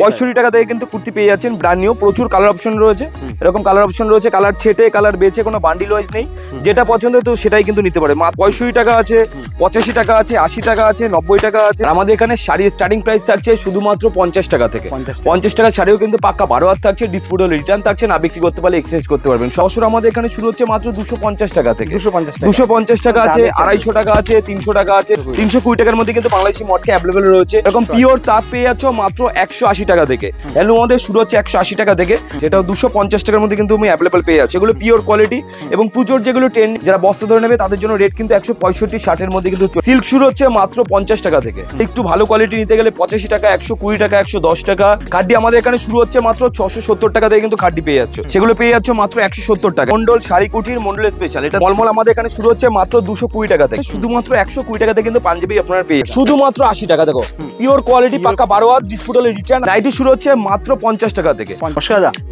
65 টাকা থেকে কিন্তু কুর্তি পেয়ে যাচ্ছেন ব্র্যান্ড নিউ। প্রচুর কালার অপশন রয়েছে, এরকম কালার অপশন রয়েছে, কালার ছেটে কালার বেচে কোনো বান্ডিল ওয়াইজ নেই, যেটা পছন্দ তো সেটাই কিন্তু নিতে পারে। 65 টাকা আছে, 85 টাকা আছে, 80 টাকা আছে, 90 টাকা আছে। আমাদের এখানে শাড়ি স্টার্টিং প্রাইস থাকছে শুধুমাত্র 50 টাকা থেকে। 50 টাকা শাড়িও কিন্তু পাক্কা 12 হাত থাকছে, ডিসপুটেবল রিটার্ন থাকছে, না বিক্রি করতে পারলে এক্সচেঞ্জ করতে পারবেন। সরাসরি আমাদের এখানে শুরু হচ্ছে মাত্র 250 টাকা থেকে। 250 টাকা আছে, 250 টাকা আছে, 300 টাকা আছে, 320 টাকার মধ্যে কিন্তু বাংলাদেশি মটকা অ্যাভেলেবল রয়েছে। এরকম পিওর তাঁত পেয়ে যাচ্ছ মাত্র 180 টাকা থেকে। হ্যালো আমাদের শুরু হচ্ছে 180 টাকা থেকে, যেটা 250 টাকার মধ্যে কিন্তু তুমি অ্যাভেলেবল পেয়ে যাচ্ছ। এগুলো পিওর কোয়ালিটি এবং পুজোর যেগুলো ট্রেন্ড যারা বস্তা ধরে নেবে তাদের জন্য রেট কিন্তু 165-60 মধ্যে কিন্তু। সিল্ক শুরু হচ্ছে মাত্র 50 টাকা থেকে। একটু ভালো কোয়ালিটি নিতে গেলে 85 টাকা, 120 টাকা, 110 টাকা। খাড্ডি আমাদের এখানে শুরু হচ্ছে মাত্র 670 টাকা থেকে কিন্তু খাড্ডি পেয়ে যাচ্ছ, সেগুলো পেয়ে যাচ্ছ মাত্র 170 টাকা। মন্ডল শাড়ি কুটির মন্ডল স্পেশাল, এটা মলমল আমাদের এখানে শুরু হচ্ছে মাত্র 220 টাকা থেকে। শুধুমাত্র 120 টাকা থেকে কিন্তু পাঞ্জাবি আপনারা পেয়ে শুধুমাত্র 80 টাকা। দেখো পিওর কোয়ালিটি পাক্কা 12 হাত ডিসপুটেবল রিটার্ন। নাইটি শুরু হচ্ছে মাত্র 50 টাকা থেকে।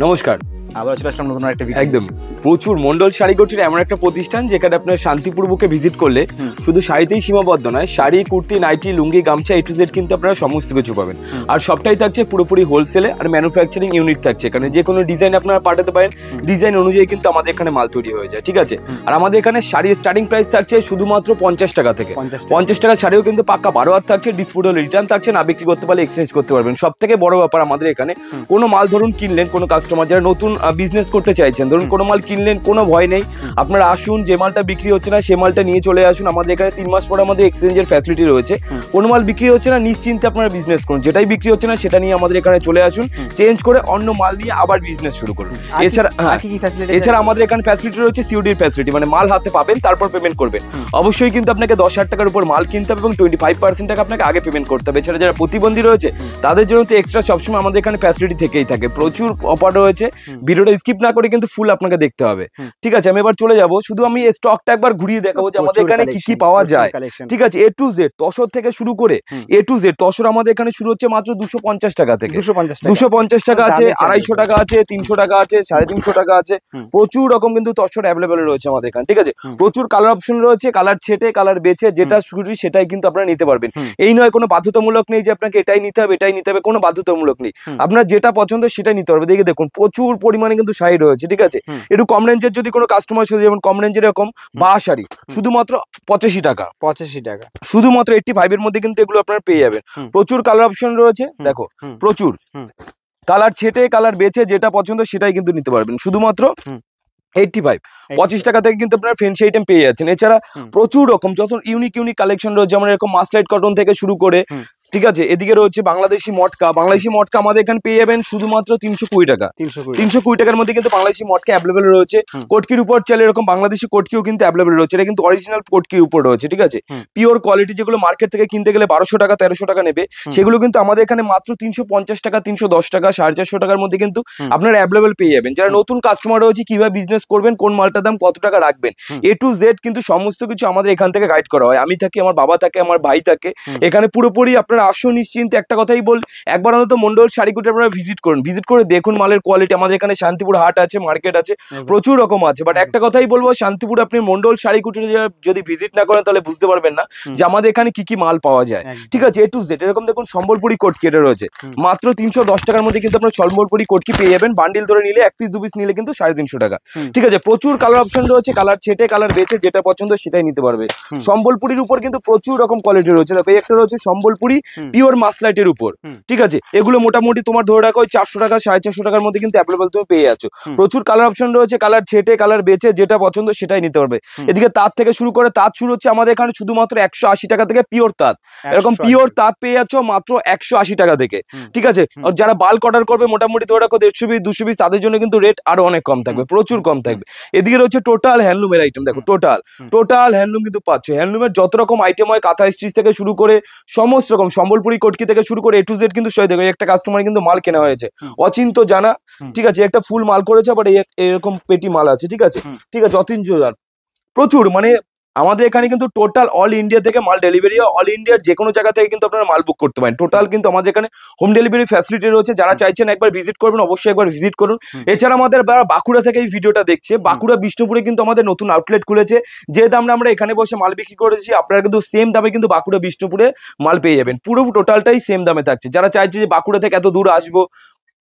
নমস্কার, আবার চলে আসলাম নতুন একটা ভিডিও। একদম প্রচুর মন্ডল শাড়ি কুটির এমন একটা প্রতিষ্ঠান যেখানে আপনার শান্তিপুর বুকে ভিজিট করলে শুধু শাড়িতেই সীমাবদ্ধ নয়, শাড়ি কুর্তি নাইটি লুঙ্গি গামছা A to Z কিন্তু আপনারা সমস্ত কিছু পাবেন। আর সবটাই থাকছে পুরোপুরি হোলসেলে, আর ম্যানুফ্যাকচারিং ইউনিট থাকছে এখানে। যে কোনো ডিজাইন আপনারা পাঠাতে পারেন, ডিজাইন অনুযায়ী কিন্তু আমাদের এখানে মাল তৈরি হয়ে যায়, ঠিক আছে। আর আমাদের এখানে শাড়ি স্টার্টিং প্রাইস থাকছে শুধুমাত্র 50 টাকা থেকে। 50 টাকা শাড়িও কিন্তু পাক্কা 12 হাত থাকছে, ডিসপুটেবল রিটার্ন থাকছে, না বিক্রি করতে পারলে এক্সচেঞ্জ করতে পারবেন। সব থেকে বড় ব্যাপার আমাদের এখানে কোনো মাল ধরুন কিনলেন, কোনো কাস্টমার যারা নতুন বিজনেস করতে চাইছেন, ধরুন কোনো মাল কিনলেন, কোনো ভয় নেই, আপনারা আসুন, যে মালটা বিক্রি হচ্ছে না সে মালটা নিয়ে চলে আসুন। আমাদের এখানে 3 মাস পর আমাদের এক্সচেঞ্জের ফ্যাসিলিটি রয়েছে। কোনো মাল বিক্রি হচ্ছে না নিশ্চিন্তে আপনারা বিজনেস করুন, যেটাই বিক্রি হচ্ছে না সেটা নিয়ে আমাদের এখানে চলে আসুন, চেঞ্জ করে অন্য মাল নিয়ে আবার বিজনেস শুরু করুন। এছাড়া আমাদের এখানে ফ্যাসিলিটি রয়েছে সিওডির ফ্যাসিলিটি, মানে মাল হাতে পাবেন তারপর পেমেন্ট করবেন। অবশ্যই কিন্তু আপনাকে 10,000 টাকার উপর মাল কিনতে হবে এবং 25% টাকা আপনাকে আগে পেমেন্ট করতে হবে। এছাড়া যারা প্রতিবন্ধী রয়েছে তাদের জন্য তো এক্সট্রা সবসময় আমাদের এখানে ফ্যাসিলিটি থেকেই থাকে। প্রচুর অফার রয়েছে, ভিডিওটা স্কিপ না করে কিন্তু ফুল আপনাকে দেখতে হবে, ঠিক আছে। আমি এবার চলে যাব, শুধু আমি স্টকটা একবার ঘুরিয়ে দেখাবো যে আমাদের এখানে কি কি পাওয়া যায়, ঠিক আছে। A to Z তসর থেকে শুরু করে A to Z। তসর আমাদের এখানে শুরু হচ্ছে মাত্র 250 টাকা থেকে। 250 টাকা আছে, 250 টাকা আছে, 300 টাকা আছে, 350 টাকা আছে। প্রচুর রকম কিন্তু তসর অ্যাভেলেবল রয়েছে আমাদের এখানে, ঠিক আছে। প্রচুর কালার অপশন রয়েছে, কালার ছেটে কালার বেচে যেটা শুরু সেটাই কিন্তু আপনারা নিতে পারবেন। এই নয় কোনো বাধ্যতামূলক নেই যে আপনাকে এটাই নিতে হবে এটাই নিতে হবে, কোনো বাধ্যতামূলক নেই। আপনার যেটা পছন্দ সেটাই নিতে পারবে। দেখে দেখুন প্রচুর পরিমাণে কিন্তু শাড়ি রয়েছে, ঠিক আছে। একটু কম রেঞ্জের যদি কোনো কাস্টমার সাথে, যেমন কম রেঞ্জের এরকম বা শাড়ি শুধুমাত্র 85 টাকা। 85 টাকা শুধুমাত্র 85 এর মধ্যে কিন্তু এগুলো আপনারা পেয়ে যাবেন। প্রচুর কালার অপশন রয়েছে, দেখো প্রচুর কালার ছেটে কালার বেচে যেটা পছন্দ সেটাই কিন্তু নিতে পারবেন। শুধুমাত্র 85 25 টাকা থেকে কিন্তু আপনারা ফ্যান্সি আইটেম পেয়ে যাচ্ছেন। এছাড়া প্রচুর রকম যত ইউনিক কালেকশন রয়েছে, যেমন এরকম মাসলাইট কটন থেকে শুরু করে, ঠিক আছে। এদিকে রয়েছে বাংলাদেশি মটকা। বাংলাদেশি মটকা আমাদের এখানে পেয়ে যাবেন শুধুমাত্র 320 টাকা। 320 টাকার মধ্যে কিন্তু বাংলাদেশি মটকা অ্যাভেলেবল রয়েছে। কোটকির উপর চাইলে এরকম বাংলাদেশি কোটকিও কিন্তু অ্যাভেলেবল রয়েছে। এটা কিন্তু অরিজিনাল কোটকির উপর রয়েছে, ঠিক আছে। পিওর কোয়ালিটি, যেগুলো মার্কেট থেকে কিনতে গেলে 1200 টাকা 1300 টাকা নেবে, সেগুলো কিন্তু আমাদের এখানে মাত্র 350 টাকা 310 টাকা 450 টাকার মধ্যে কিন্তু আপনারা অ্যাভেলেবল পেয়ে যাবেন। যারা নতুন কাস্টমার রয়েছে কিভাবে বিজনেস করবেন, কোন মালটার দাম কত টাকা রাখবেন, A to Z কিন্তু সমস্ত কিছু আমাদের এখান থেকে গাইড করা হয়। আমি থাকি, আমার বাবা থাকে, আমার ভাই থাকে এখানে। পুরোপুরি আপনারা আসুন নিশ্চিন্তে। একটা কথাই বল, একবার অন্তত মন্ডল শাড়ি কুটির আপনারা ভিজিট করুন, ভিজিট করে দেখুন মালের কোয়ালিটি। আমাদের এখানে শান্তিপুর হাট আছে, মার্কেট আছে, প্রচুর রকম আছে। বাট একটা কথাই বলবো, শান্তিপুর আপনি মন্ডল শাড়ি কুটির যদি ভিজিট না করেন তাহলে বুঝতে পারবেন না যে আমাদের এখানে কি কি মাল পাওয়া যায়, ঠিক আছে। A to Z এরকম দেখুন সম্বলপুরি কোটকি এটা রয়েছে মাত্র 310 টাকার মধ্যে কিন্তু আপনার সম্বলপুরি কোটকি পেয়ে যাবেন। বান্ডিল ধরে নিলে 1 পিস 2 পিস নিলে কিন্তু 350 টাকা, ঠিক আছে। প্রচুর কালার অপশন রয়েছে, কালার ছেটে কালার বেচে যেটা পছন্দ সেটাই নিতে পারবে। সম্বলপুরির উপর কিন্তু প্রচুর রকম কোয়ালিটি রয়েছে। দেখো এই একটা রয়েছে সম্বলপুরি পিওর মাসলাইটের উপর, ঠিক আছে। এগুলো মোটামুটি তোমার ধরে রাখো 400 টাকা 450 টাকার মধ্যে কিন্তু অ্যাভেলেবল তুমি পেয়ে যাচ্ছ। প্রচুর কালার অপশন রয়েছে, কালার ছেটে কালার বেচে যেটা পছন্দ সেটাই নিতে পারবে। এদিকে তাঁত থেকে শুরু করে, তাঁত শুরু হচ্ছে আমাদের এখানে শুধুমাত্র 180 টাকা থেকে পিওর তাঁত। এরকম পিওর তাঁত পেয়ে যাচ্ছ মাত্র 180 টাকা থেকে, ঠিক আছে। আর যারা বাল্ক অর্ডার করবে মোটামুটি ধরে রাখো 150 পিস 200 পিস, তাদের জন্য কিন্তু রেট আরো অনেক কম থাকবে, প্রচুর কম থাকবে। এদিকে রয়েছে টোটাল হ্যান্ডলুমের আইটেম। দেখো টোটাল হ্যান্ডলুম কিন্তু পাচ্ছ। হ্যান্ডলুমের যত রকম আইটেম হয়, কাঁথা স্টিচ থেকে শুরু করে সমস্ত রকম, সম্বলপুরি কোটকি থেকে শুরু করে A to Z কিন্তু সবাই দেখো একটা কাস্টমার কিন্তু মাল কেনা হয়েছে অচিন্ত জানা, ঠিক আছে। একটা ফুল মাল করেছে, বাট এরকম পেটি মাল আছে, ঠিক আছে, ঠিক আছে। অতিনজোদার প্রচুর, মানে আমাদের এখানে কিন্তু টোটাল অল ইন্ডিয়া থেকে মাল ডেলিভারি হয়, অল ইন্ডিয়ার যে কোনো জায়গা থেকে কিন্তু আপনারা মাল বুক করতে পারেন। টোটাল কিন্তু আমাদের এখানে হোম ডেলিভারি ফ্যাসিলিটি রয়েছে। যারা চাইছেন একবার ভিজিট করবেন, অবশ্যই একবার ভিজিট করুন। এছাড়া আমাদের বাঁকুড়া থেকে এই ভিডিওটা দেখছে, বাঁকুড়া বিষ্ণুপুরে কিন্তু আমাদের নতুন আউটলেট খুলেছে। যে দামটা আমরা এখানে বসে মাল বিক্রি করেছি, আপনারা কিন্তু সেম দামে কিন্তু বাঁকুড়া বিষ্ণুপুরে মাল পেয়ে যাবেন। পুরো টোটালটাই সেম দামে থাকছে। যারা চাইছে যে বাঁকুড়া থেকে এত দূর আসবো,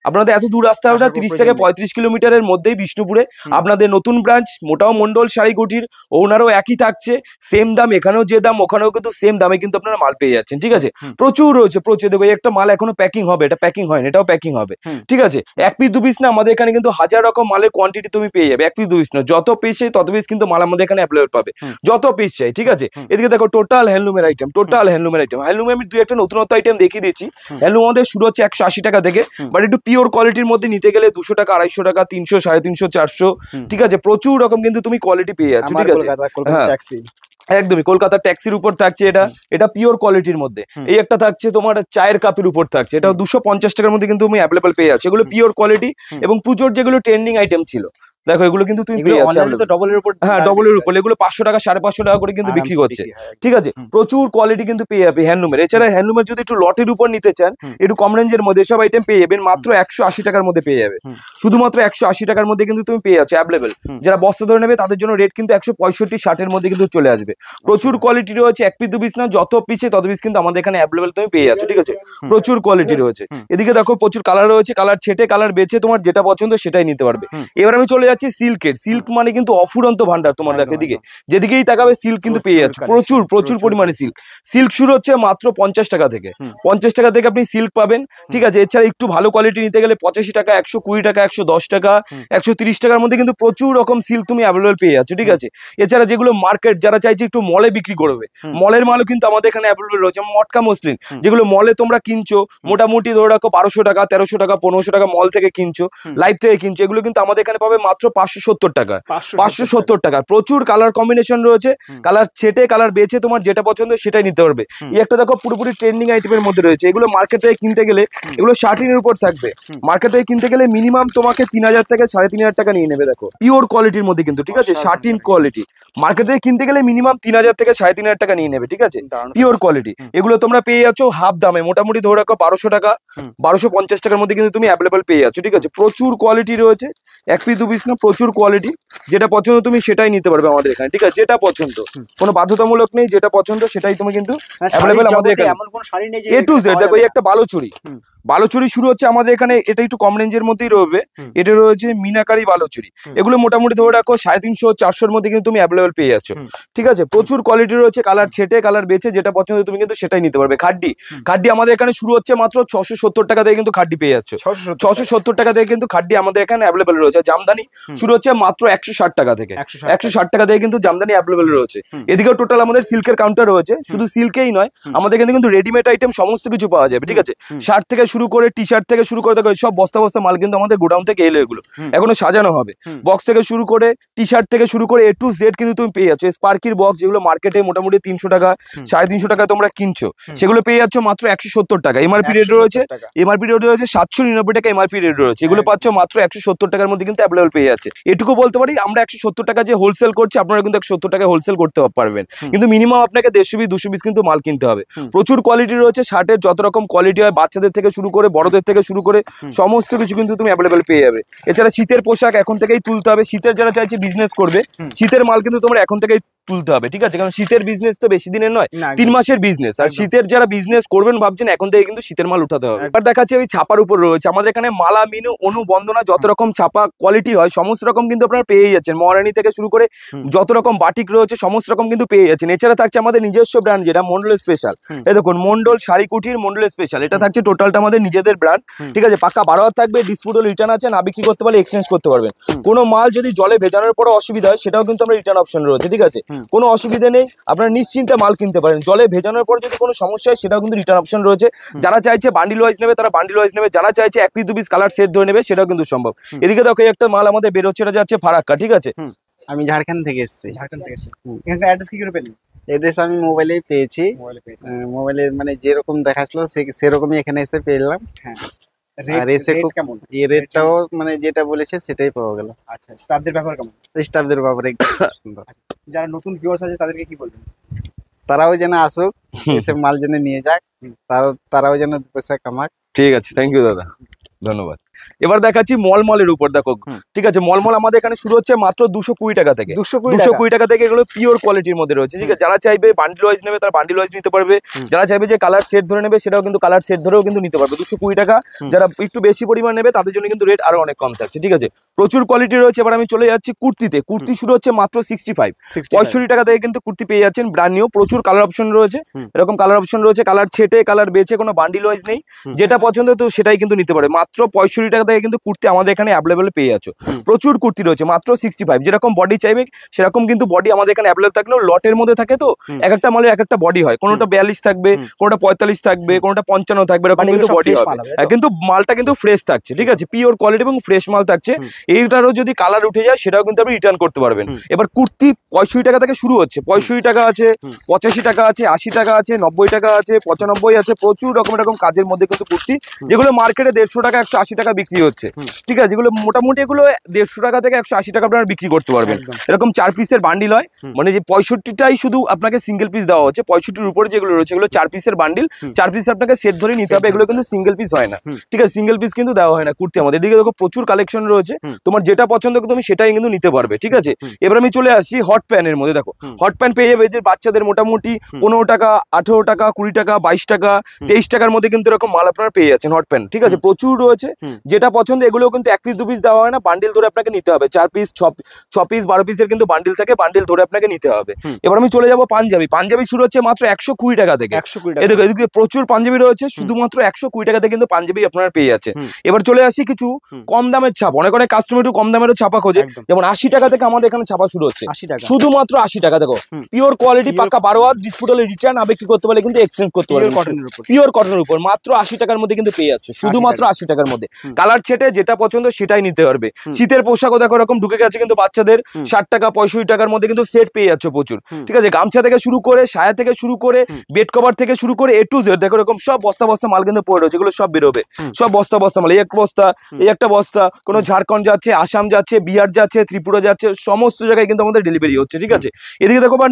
আপনাদের এত দূর আসতে হবে না, 30 থেকে 35 কিলোমিটারের মধ্যেই বিষ্ণুপুরে আপনাদের নতুন ব্রাঞ্চ। মোটাও মন্ডল শাড়ি কুটির ওনারও একই থাকছে, সেম দাম, এখানেও যে দাম ওখানেও কিন্তু সেম দামে কিন্তু আপনারা মাল পেয়ে যাচ্ছেন। ঠিক আছে, প্রচুর রয়েছে, প্রচুর। দেখো একটা মাল এখনো প্যাকিং হবে, এটা প্যাকিং হয়নি, এটাও প্যাকিং হবে। ঠিক আছে, এক পিস দু পিস না, আমাদের এখানে কিন্তু 1000 রকম মালের কোয়ান্টিটি তুমি পেয়ে যাবে। এক পিস দু পিস না, যত পিস চাই তত পিস কিন্তু মাল আমাদের এখানে অ্যাভেলেবল পাবে, যত পিস চাই। ঠিক আছে, এদিকে দেখো টোটাল হ্যান্ডলুমের আইটেম, টোটাল হ্যান্ডলুমের আইটেম। হ্যান্ডলুমে আমি দুই একটা নতুনত্ব আইটেম দেখিয়ে দিচ্ছি। হ্যান্ডলুম আমাদের শুরু হচ্ছে 180 টাকা থেকে, বাট একটু পিওর কোয়ালিটির মধ্যে নিতে গেলে 200 টাকা, 250 টাকা, 300, 350, 400। ঠিক আছে, প্রচুর রকম কিন্তু তুমি কোয়ালিটি পেয়ে যাচ্ছ। ঠিক আছে, একদমই কলকাতা ট্যাক্সির উপর থাকছে এটা, এটা পিওর কোয়ালিটির মধ্যে। এই একটা থাকছে তোমার চায়ের কাপের উপর থাকছে, এটা 250 টাকার মধ্যে কিন্তু তুমি অ্যাভেলেবল পেয়ে যাচ্ছ। এগুলো পিওর কোয়ালিটি এবং পুজোর যেগুলো ট্রেন্ডিং আইটেম ছিল, দেখো এগুলো কিন্তু তুমি পেয়ে যাচ্ছ ডবলের উপর। হ্যাঁ, ডবলের উপর এগুলো 500 টাকা, 550 টাকা করে কিন্তু বিক্রি করছে। ঠিক আছে, প্রচুর কোয়ালিটি কিন্তু পেয়ে যাবে হ্যান্ডলুমের। এছাড়া হ্যান্ডলুমের যদি একটু লটের উপর নিতে চান, একটু কম রেঞ্জের মধ্যে সব আইটেম পেয়ে যাবেন মাত্র 180 টাকার মধ্যে পেয়ে যাবে। শুধুমাত্র 180 টাকার মধ্যে কিন্তু তুমি পেয়ে যাচ্ছ অ্যাভেলেবল। যারা বস্তা ধরে নেবে তাদের জন্য রেট কিন্তু 165-60 মধ্যে কিন্তু চলে আসবে। প্রচুর কোয়ালিটি রয়েছে, এক পিস দু পিস না, যত পিসে তত পিস কিন্তু আমাদের এখানে অ্যাভেলেবল তুমি পেয়ে যাচ্ছ। ঠিক আছে, প্রচুর কোয়ালিটি রয়েছে। এদিকে দেখো প্রচুর কালার রয়েছে, কালার ছেটে কালার বেছে তোমার যেটা পছন্দ সেটাই নিতে পারবে। এবার আমি চলে যাচ্ছি সিল্কের। সিল্ক মানে কিন্তু অফুরন্ত ভান্ডার। তোমার দেখো এদিকে যেদিকেই তাকাবে সিল্ক কিন্তু পেয়ে যাচ্ছে, প্রচুর প্রচুর পরিমাণে সিল্ক। সিল্ক শুরু হচ্ছে মাত্র 50 টাকা থেকে, 50 টাকা থেকে আপনি সিল্ক পাবেন। ঠিক আছে, এছাড়া একটু ভালো কোয়ালিটি নিতে গেলে 85 টাকা, 120 টাকা, 110 টাকা, 130 টাকার মধ্যে কিন্তু প্রচুর রকম সিল্ক তুমি অ্যাভেলেবল পেয়ে যাচ্ছ। ঠিক আছে, এছাড়া যেগুলো মার্কেট যারা চাইছে একটু মলে বিক্রি করবে, মলের মালও কিন্তু আমাদের এখানে অ্যাভেলেবল রয়েছে। মটকা মসলিন যেগুলো মলে তোমরা কিনছো, মোটামুটি ধরে রাখো 1200 টাকা, 1300 টাকা, 1500 টাকা মল থেকে কিনছো, লাইভ থেকে কিনছো, এগুলো কিন্তু আমাদের এখানে পাবে মাত্র 570 টাকা, 570 টাকা। প্রচুর কালার কম্বিনেশন রয়েছে, কালার ছেটে কালার বেছে তোমার যেটা পছন্দ সেটাই নিতে পারবে। এই একটা দেখো পুরোপুরি ট্রেন্ডিং আইটেমের মধ্যে রয়েছে। এগুলো মার্কেট থেকে কিনতে গেলে, এগুলো শার্টিনের উপর থাকবে, মার্কেট থেকে কিনতে গেলে মিনিমাম তোমাকে 3000 থেকে 3500 টাকা নিয়ে নেবে। দেখো পিওর কোয়ালিটির মধ্যে কিন্তু। ঠিক আছে, শার্টিন কোয়ালিটি মার্কেট থেকে কিনতে গেলে মিনিমাম 3000 থেকে 3500 টাকা নিয়ে নেবে। ঠিক আছে, পিওর কোয়ালিটি। এগুলো তোমরা পেয়ে যাচ্ছ হাফ দামে, মোটামুটি ধরে রাখো 1200 টাকা, 1250 টাকার মধ্যে কিন্তু তুমি অ্যাভেলেবল পেয়ে যাচ্ছ। ঠিক আছে, প্রচুর কোয়ালিটি রয়েছে, এক পিস দু পিস না, প্রচুর কোয়ালিটি। যেটা পছন্দ তুমি সেটাই নিতে পারবে আমাদের এখানে। ঠিক আছে, যেটা পছন্দ, কোনো বাধ্যতামূলক নেই, যেটা পছন্দ সেটাই তুমি কিন্তু অ্যাভেলেবল আমাদের এখানে। এমন কোনো শাড়ি নেই যে এ টু জেড। দেখো এই একটা বালুচুরি, বালুচুরি শুরু হচ্ছে আমাদের এখানে, এটা একটু কম রেঞ্জের মধ্যেই রয়েছে। এটা রয়েছে মিনাকারি বালুচুরি, এগুলো মোটামুটি ধরে রাখো 350-400 মধ্যে কিন্তু তুমি অ্যাভেলেবল পেয়ে যাচ্ছ। ঠিক আছে, প্রচুর কোয়ালিটি রয়েছে, কালার ছেটে কালার বেছে যেটা পছন্দ তুমি কিন্তু সেটাই নিতে পারবে। খাড্ডি, খাড্ডি আমাদের এখানে শুরু হচ্ছে মাত্র 670 টাকা থেকে কিন্তু খাড্ডি পেয়ে যাচ্ছ। 670 টাকা থেকে কিন্তু খাড্ডি আমাদের এখানে অ্যাভেলেবল রয়েছে। জামদানি শুরু হচ্ছে মাত্র 160 টাকা থেকে, 160 টাকা থেকে কিন্তু জামদানি অ্যাভেলেবল রয়েছে। এদিকেও টোটাল আমাদের সিল্কের কাউন্টার রয়েছে। শুধু সিল্কেই নয়, আমাদের এখানে কিন্তু রেডিমেড আইটেম সমস্ত কিছু পাওয়া যাবে। ঠিক আছে, শার্ট থেকে শুরু করে টি শার্ট থেকে শুরু করে দেখো সব বস্তা বস্তা মাল কিন্তু আমাদের গোডাউন থেকে এলো, এগুলো এখনো সাজানো হবে। বক্স থেকে শুরু করে টি শার্ট থেকে শুরু করে এ টু জেড কিন্তু তুমি পেয়ে যাচ্ছ। স্পার্কির বক্স যেগুলো মার্কেটে মোটামুটি 300 টাকা, 350 টাকা তোমরা কিনছো, সেগুলো পেয়ে যাচ্ছ মাত্র 170 টাকা। এমআরপি রেট রয়েছে, এমআরপি রেট রয়েছে 799 টাকা এমআরপি রেট রয়েছে। এগুলো পাচ্ছ মাত্র 170 টাকার মধ্যে কিন্তু অ্যাভেলেবল পেয়ে যাচ্ছে। এটুকু বলতে পারি, আমরা 170 টাকা যে হোলসেল করছি, আপনারা কিন্তু 170 টাকায় হোলসেল করতে পারবেন, কিন্তু মিনিমাম আপনাকে 150 পিস 200 পিস কিন্তু মাল কিনতে হবে। প্রচুর কোয়ালিটি রয়েছে, শার্টের যত রকম কোয়ালিটি হয়, বাচ্চাদের থেকে শুরু করে বড়দের থেকে শুরু করে সমস্ত কিছু কিন্তু তুমি অ্যাভেলেবল পেয়ে যাবে। এছাড়া শীতের পোশাক এখন থেকেই তুলতে হবে। শীতের যারা চাইছে বিজনেস করবে, শীতের মাল কিন্তু তোমরা এখন থেকেই তুলতে হবে। ঠিক আছে, কারণ শীতের বিজনেস তো বেশি দিনের নয়, 3 মাসের বিজনেস। আর শীতের যারা বিজনেস করবেন ভাবছেন, এখন থেকে কিন্তু শীতের মাল উঠাতে হবে। এবার দেখাচ্ছি আমি ছাপার উপর রয়েছে। আমাদের এখানে মালা, মিনু, অনু, বন্দনা যত রকম ছাপা কোয়ালিটি হয় সমস্ত রকম কিন্তু আপনারা পেয়ে যাচ্ছেন। মহারানী থেকে শুরু করে যত রকম বাটিক রয়েছে সমস্ত রকম কিন্তু পেয়ে যাচ্ছেন। এছাড়া থাকছে আমাদের নিজস্ব ব্র্যান্ড, যেটা মন্ডল স্পেশাল। এই দেখুন মন্ডল শাড়ি কুটির মন্ডল স্পেশাল, এটা থাকছে টোটালটা আমাদের নিজেদের ব্র্যান্ড। ঠিক আছে, পাক্কা 12 হাত থাকবে, ডিসপুটল রিটার্ন আছে, না বিক্রি করতে পারলে এক্সচেঞ্জ করতে পারবেন। কোনো মাল যদি জলে ভেজানোর পরে অসুবিধা হয়, সেটাও কিন্তু আমরা রিটার্ন অপশন রয়েছে। ঠিক আছে, কোনো অসুবিধা নেই, আপনারা নিশ্চিন্তে মাল কিনতে পারেন। জলে ভেজানোর পর যদি কোনো সমস্যা হয়, সেটাও কিন্তু রিটার্ন অপশন রয়েছে। যারা চাইছে বান্ডিল ওয়াইজ নেবে তারা বান্ডিল ওয়াইজ নেবে, যারা চাইছে এক পিস দু পিস কালার সেট ধরে নেবে সেটাও কিন্তু সম্ভব। এদিকে দেখো একটা মাল আমাদের বের হচ্ছে, এটা যাচ্ছে ফারাক্কা। ঠিক আছে, আমি ঝাড়খণ্ড থেকে এসেছি। এখানকার অ্যাড্রেস কি করে পেলেন? অ্যাড্রেস আমি মোবাইলেই পেয়েছি। মোবাইলে মানে যেরকম দেখাচ্ছিল সেরকমই এখানে এসে পেলাম। হ্যাঁ, আর এসে খুব কেমন এই রেটটাও মানে যেটা বলেছে সেটাই পাওয়া গেল। আচ্ছা, স্টাফদের ব্যাপার কেমন? স্টাফদের ব্যাপারে একদম সুন্দর। যারা নতুন ভিউয়ার্স আছে তাদেরকে কি বলবেন? তারাও যেন আসুক, এসে মাল যেন নিয়ে যাক, তারাও যেন 2 পয়সা কামাক। ঠিক আছে, থ্যাংক ইউ দাদা, ধন্যবাদ। এবার দেখাচ্ছি মলমলের উপর। দেখো ঠিক আছে, মলমল আমাদের এখানে শুরু হচ্ছে মাত্র 220 টাকা থেকে। 220 টাকা থেকে এগুলো পিওর কোয়ালিটির মধ্যে রয়েছে। ঠিক আছে, যারা চাইবে বান্ডিল ওয়াইজ নেবে তারা বান্ডিল ওয়াইজ নিতে পারবে, যারা চাইবে যে কালার সেট ধরে নেবে সেটাও কিন্তু কালার সেট ধরেও কিন্তু নিতে পারবে। 220 টাকা। যারা একটু বেশি পরিমাণ নেবে তাদের জন্য কিন্তু রেট আরো অনেক কম থাকছে। ঠিক আছে, প্রচুর কোয়ালিটি রয়েছে। এবার আমি চলে যাচ্ছি কুর্তিতে। কুর্তি শুরু হচ্ছে মাত্র 65 টাকা থেকে কিন্তু কুর্তি পেয়ে যাচ্ছেন ব্র্যান্ড নিউ। প্রচুর কালার অপশন রয়েছে, এরকম কালার অপশন রয়েছে, কালার ছেটে কালার বেছে, কোনো বান্ডিল ওয়াইজ নেই। যেটা পছন্দ তো সেটাই কিন্তু নিতে পারে। মাত্র 65 টাকা থেকে কিন্তু কুর্তি আমাদের এখানে অ্যাভেলেবল পেয়ে যাচ্ছে। প্রচুর কুর্তি রয়েছে মাত্র 65। যেরকম বডি চাইবে সেরকম কিন্তু বডি আমাদের এখানে অ্যাভেলেবল থাকলেও লটের মধ্যে থাকে, তো এক একটা মালের এক একটা বডি হয়। কোনোটা 42 থাকবে, কোনোটা 45 থাকবে, কোনোটা 55 থাকবে, এরকম কিন্তু বডি হবে। কিন্তু মালটা কিন্তু ফ্রেশ থাকছে। ঠিক আছে, পিওর কোয়ালিটি এবং ফ্রেশ মাল থাকছে। এইটারও যদি কালার উঠে যায় সেটাও কিন্তু আপনি রিটার্ন করতে পারবেন। এবার কুর্তি 65 টাকা থেকে শুরু হচ্ছে। 65 টাকা আছে, 85 টাকা আছে, 80 টাকা আছে, 90 টাকা আছে, 95 আছে। প্রচুর রকম এরকম কাজের মধ্যে কিন্তু কুর্তি, যেগুলো মার্কেটে 150 টাকা 180 টাকা বিক্রি হচ্ছে। ঠিক আছে, যেগুলো মোটামুটি এগুলো 150 টাকা থেকে 180 টাকা আপনারা বিক্রি করতে পারবেন। এরকম 4 পিসের বান্ডিল হয়, মানে যে 65টাই শুধু আপনাকে সিঙ্গেল পিস দেওয়া হচ্ছে। 65-র উপরে যেগুলো রয়েছে এগুলো 4 পিসের বান্ডিল। 4 পিস আপনাকে সেট ধরে নিতে হবে, এগুলো কিন্তু সিঙ্গেল পিস হয় না। ঠিক আছে, সিঙ্গেল পিস কিন্তু দেওয়া হয় না কুর্তি আমাদের এদিকে। দেখো প্রচুর কালেকশন রয়েছে, তোমার যেটা পছন্দ তুমি সেটাই কিন্তু নিতে পারবে। ঠিক আছে, এবার আমি চলে আসছি হট প্যানের মধ্যে। দেখো হট প্যান পেয়ে যাবে যে বাচ্চাদের মোটামুটি 15 টাকা, 18 টাকা, 20 টাকা, 22 টাকা, 23 টাকার মধ্যে কিন্তু এরকম মাল আপনারা পেয়ে যাচ্ছেন হট প্যান। ঠিক আছে, প্রচুর রয়েছে, যেটা পছন্দ এগুলো কিন্তু 1 পিস 2 পিস দেওয়া হয় না, বান্ডিল ধরে আপনাকে নিতে হবে। 4 পিস 6 পিস 12 পিসের কিন্তু বান্ডিল থাকে, বান্ডিল ধরে আপনাকে নিতে হবে। এবার আমি চলে যাবো পাঞ্জাবি। পাঞ্জাবি শুরু হচ্ছে মাত্র 120 টাকা থেকে। 120 টাকা। এদিকে প্রচুর পাঞ্জাবি রয়েছে, শুধুমাত্র 120 টাকা থেকে কিন্তু পাঞ্জাবি আপনারা পেয়ে যাচ্ছে। এবার চলে আসি কিছু কম দামের ছাপ। অনেক অনেক কাস্টমার একটু কম দামেরও ছাপা খোঁজে, যেমন 80 টাকা থেকে আমাদের এখানে ছাপা শুরু হচ্ছে। 80 টাকা, শুধুমাত্র 80 টাকা। দেখো পিওর কোয়ালিটি, পাক্কা 12 হাত, ডিসপুট হলে রিটার্ন, আবে কি করতে পারলে কিন্তু এক্সচেঞ্জ করতে পারবে। পিওর কটনের উপর মাত্র 80 টাকার মধ্যে কিন্তু পেয়ে যাচ্ছে, শুধুমাত্র 80 টাকার মধ্যে। কালার ছেটে যেটা পছন্দ সেটাই নিতে পারবে। শীতের পোশাকও দেখো এরকম ঢুকে গেছে কিন্তু বাচ্চাদের 60 টাকা 65 টাকার মধ্যে কিন্তু সেট পেয়ে যাচ্ছে প্রচুর। ঠিক আছে, গামছা থেকে শুরু করে, সায়া থেকে শুরু করে, বেড কভার থেকে শুরু করে A to Z দেখো এরকম সব বস্তা বস্তা মাল কিন্তু পড়ে রয়েছে। এগুলো সব বেরোবে, সব বস্তা বস্তা মাল। এই এক বস্তা, এই একটা বস্তা, কোনো ঝাড়খণ্ড যাচ্ছে, আসাম যাচ্ছে, বিহার যাচ্ছে, ত্রিপুরা যাচ্ছে, সমস্ত জায়গায় কিন্তু আমাদের ডেলিভারি হচ্ছে। ঠিক আছে, এদিকে দেখো আবার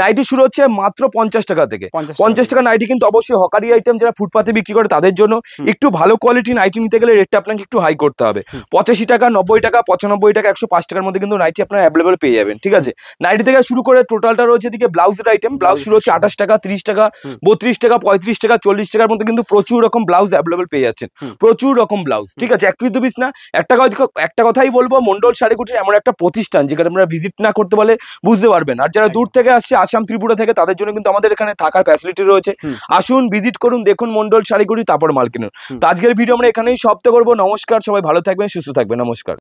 নাইটি শুরু হচ্ছে মাত্র 50 টাকা থেকে। 50 টাকা নাইটি কিন্তু অবশ্যই হকারি আইটেম যারা ফুটপাতে বিক্রি করে তাদের জন্য। একটু ভালো কোয়ালিটি নাইটি নিতে গেলে রেটটা আপনাকে একটু হাই করতে হবে। 85 টাকা, 90 টাকা, 95 টাকা, 105 টাকার মধ্যে কিন্তু নাইটি আপনারা অ্যাভেলেবল পেয়ে যাবেন। ঠিক আছে, নাইটি থেকে শুরু করে টোটালটা রয়েছে এদিকে ব্লাউজের আইটেম। ব্লাউজ শুরু হচ্ছে 28 টাকা, 30 টাকা, 32 টাকা, 35 টাকা, 40 টাকার মধ্যে কিন্তু প্রচুর রকম ব্লাউজ অ্যাভেলেবল পেয়ে যাচ্ছেন। প্রচুর রকম ব্লাউজ। ঠিক আছে, 1 পিস 2 পিস না। একটা কথাই বলবো, মন্ডল শাড়িকুটির এমন একটা প্রতিষ্ঠান যেখানে আপনারা ভিজিট না করতে পারলে বুঝতে পারবেন। আর যারা দূর থেকে আসছে, আসাম ত্রিপুরা থেকে, তাদের জন্য কিন্তু আমাদের এখানে থাকার ফ্যাসিলিটি রয়েছে। আসুন, ভিজিট করুন, দেখুন মন্ডল শাড়িকুটি, তারপর মাল কিনুন। তো আজকের ভিডিও আমরা এখানেই সমাপ্ত করবো। নমস্কার, সবাই ভালো থাকবেন, সুস্থ থাকবেন। নমস্কার।